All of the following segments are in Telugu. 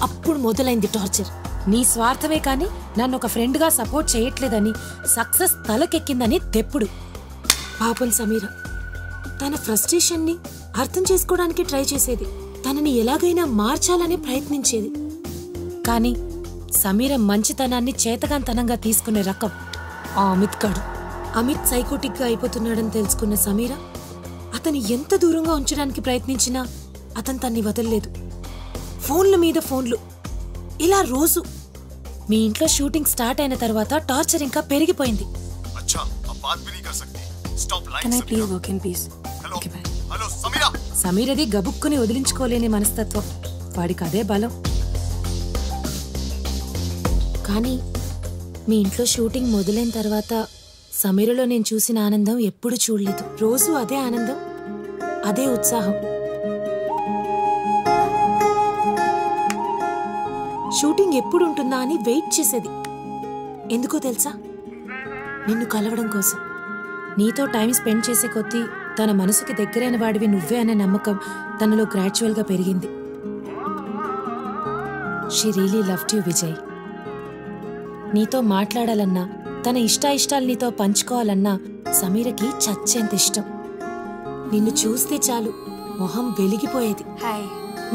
అప్పుడు మొదలైంది టార్చర్. నీ స్వార్థమే కానీ నన్ను ఒక ఫ్రెండ్గా సపోర్ట్ చేయట్లేదని, సక్సెస్ తలకెక్కిందని తెప్పుడు. పాపం సమీర తన ఫ్రస్ట్రేషన్ని అర్థం చేసుకోవడానికి ట్రై చేసేది. తనని ఎలాగైనా మార్చాలని ప్రయత్నించేది. కానీ సమీర మంచితనాన్ని చేతగాంతనంగా తీసుకునే రకం ఆ అమిత్ గాడు. అమిత్ సైకోటిక్గా అయిపోతున్నాడని తెలుసుకున్న సమీర అతని ఎంత దూరంగా ఉంచడానికి ప్రయత్నించినా అతను తన్ని వదలలేదు. ఫోన్ల మీద ఫోన్లు, ఇలా రోజు. మీ ఇంట్లో షూటింగ్ స్టార్ట్ అయిన తర్వాత టార్చర్ ఇంకా పెరిగిపోయింది. సమీరది గబుక్కుని వదిలించుకోలేని మనస్తత్వం. వాడికి అదే బలం. కానీ మీ ఇంట్లో షూటింగ్ మొదలైన తర్వాత సమీరలో నేను చూసిన ఆనందం ఎప్పుడు చూడలేదు. రోజు అదే ఆనందం, అదే ఉత్సాహం. షూటింగ్ ఎప్పుడు ఉంటుందా అని వెయిట్ చేసేది. ఎందుకో తెలుసా? నిన్ను కలవడం కోసం. నీతో టైం స్పెండ్ చేసే కొద్దీ తన మనసుకి దగ్గరైన వాడివి నువ్వే అనే నమ్మకం తనలో గ్రాడ్యువల్గా పెరిగింది. She really loved you Vijay. నీతో మాట్లాడాలన్నా, తన ఇష్టాయిష్టాలు నీతో పంచుకోవాలన్నా సమీరకి చచ్చేంత ఇష్టం. నిన్ను చూస్తే చాలు మొహం వెలిగిపోయేది.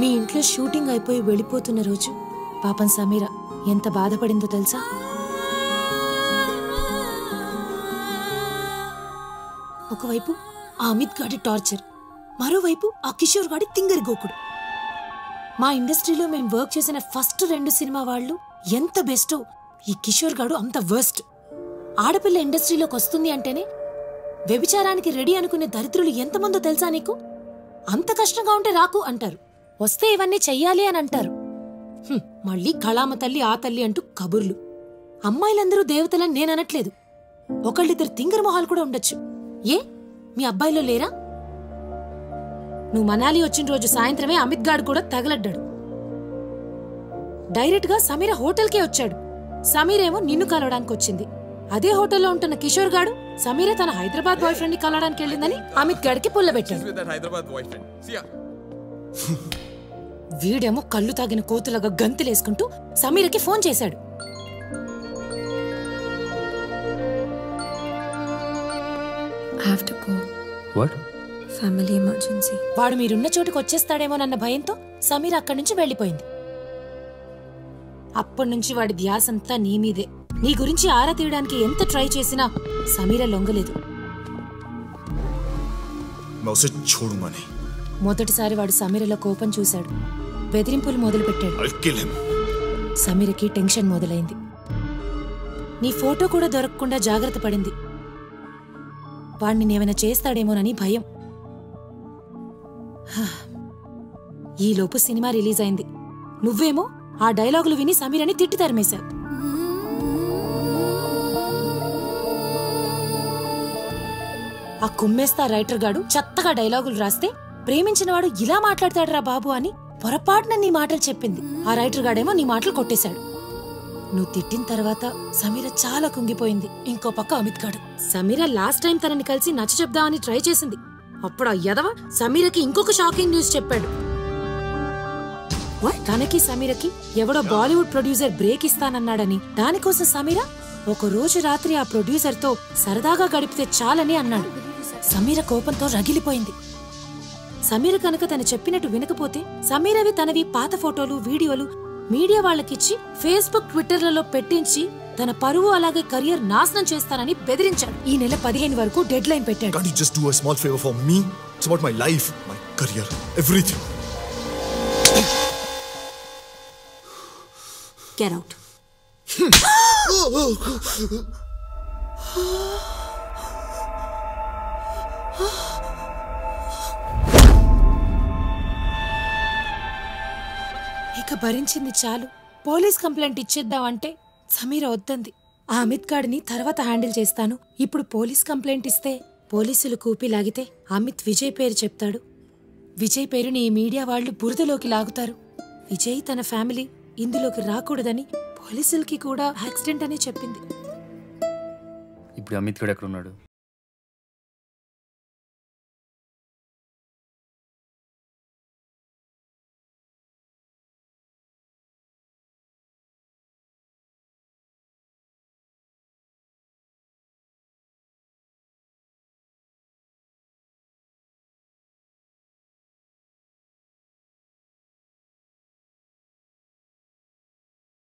మీ ఇంట్లో షూటింగ్ అయిపోయి వెళ్ళిపోతున్న రోజు పాపం సమీర ఎంత బాధపడిందో తెలుసా? ఒకవైపు ఆ అమిత్ గాడి టార్చర్, మరోవైపు ఆ కిషోర్ గాడి తింగరి గోకుడు. మా ఇండస్ట్రీలో మేము వర్క్ చేసిన ఫస్ట్ 2 సినిమా వాళ్ళు ఎంత బెస్టో, ఈ కిషోర్ గాడు అంత వర్స్ట్. ఆడపిల్ల ఇండస్ట్రీలోకి వస్తుంది అంటేనే వ్యభిచారానికి రెడీ అనుకునే దరిద్రులు ఎంతమందో తెలుసా నీకు? అంత కష్టంగా ఉంటే రాకు అంటారు, వస్తే ఇవన్నీ చెయ్యాలి అని అంటారు. మళ్ళీ కళామ తల్లి ఆ తల్లి అంటూ కబుర్లు. అమ్మాయిలందరూ దేవతలని నేననట్లేదు. ఒకళ్ళిద్దరు తింగర మొహాలు కూడా ఉండొచ్చు. ఏ మీ అబ్బాయిలో లేరా? నువ్వు మనాలి వచ్చిన రోజు సాయంత్రమే అమిత్ గాడు కూడా తగలడ్డాడు. డైరెక్ట్ గా సమీర హోటల్కే వచ్చాడు. సమీరేమో నిన్ను కలవడానికి వచ్చింది. అదే హోటల్లో ఉంటున్న కిషోర్ గాడు సమీర తన హైదరాబాద్ బాయ్ ఫ్రెండ్ ని కలవడానికి వెళ్ళిందని అమిత్ గాడికి పుల్లబెట్టాడు. వీడేమో కళ్ళు తాగిన కోతులాగా గంతులేసుకుంటూ సమీరకి ఫోన్ చేశాడు. వాడు మీరున్న చోటుకు వచ్చేస్తాడేమోనన్న భయంతో సమీర అక్కడి నుంచి వెళ్లిపోయింది. అప్పటినుంచి వాడి ధ్యాసంతా నీ మీదే. నీ గురించి ఆరా తీయడానికి ఎంత ట్రై చేసినా సమీర లొంగలేదు. మొదటిసారి వాడు సమీరలో కోపం చూశాడు. బెదిరింపులు మొదలుపెట్టాడు. సమీరకి టెన్షన్ మొదలైంది. నీ ఫోటో కూడా దొరకకుండా జాగ్రత్త పడింది. వాడిని నేమైనా చేస్తాడేమోనని భయం. ఈలోపు సినిమా రిలీజ్ అయింది. నువ్వేమో ఆ డైలాగులు విని సమీరని తిట్టి తరిమేశావు. ఆ కుమ్మేస్తా రైటర్ గాడు చెత్తగా డైలాగులు రాస్తే ప్రేమించినవాడు ఇలా మాట్లాడతాడురా బాబు అని పొరపాటున నీ మాటలు చెప్పింది. ఆ రైటర్ గాడేమో నీ మాటలు కొట్టేశాడు. నువ్వు తిట్టిన తర్వాత సమీర చాలా కుంగిపోయింది. ఇంకో పక్క అమిత్ గాడు. సమీర లాస్ట్ టైం తనని కలిసి నచ్చ చెప్దామని ట్రై చేసింది. అప్పుడు ఆ యదవ సమీరకి ఇంకొక షాకింగ్ న్యూస్ చెప్పాడు. తనకి సమీరకి ఎవడో బాలీవుడ్ ప్రొడ్యూసర్ బ్రేక్ ఇస్తానన్నాడని, దానికోసం సమీర ఒక రోజు రాత్రి ఆ ప్రొడ్యూసర్ తో సరదాగా గడిపితే చాలని అన్నాడు. సమీర కోపంతో రగిలిపోయింది. సమీర కనుక తను చెప్పినట్టు వినకపోతే సమీరవి తనవి పాత ఫోటోలు, వీడియోలు మీడియా వాళ్ళకిచ్చి ఫేస్బుక్, ట్విట్టర్లలో పెట్టించి తన పరువు అలాగే కెరియర్ నాశనం చేస్తానని బెదిరించాడు. ఈ నెల 15 వరకు డెడ్ లైన్ పెట్టాడు. Can't you just do a small favor for me? It's about my life, my career, everything. Get out. ఇక భరించింది చాలు. పోలీస్ కంప్లైంట్ ఇచ్చేద్దామంటే సమీర వద్దంది. ఆ అమిత్ గాడిని తర్వాత హ్యాండిల్ చేస్తాను, ఇప్పుడు పోలీస్ కంప్లైంట్ ఇస్తే పోలీసులు కూపి లాగితే అమిత్ విజయ్ పేరు చెప్తాడు. విజయ్ పేరుని ఈ మీడియా వాళ్ళు బురదలోకి లాగుతారు. విజయ్ తన ఫ్యామిలీ ఇందులోకి రాకూడదని పోలీసులకి కూడా యాక్సిడెంట్ అని చెప్పింది. ఇప్పుడు అమిత్ గడు ఎక్కడ ఉన్నాడు?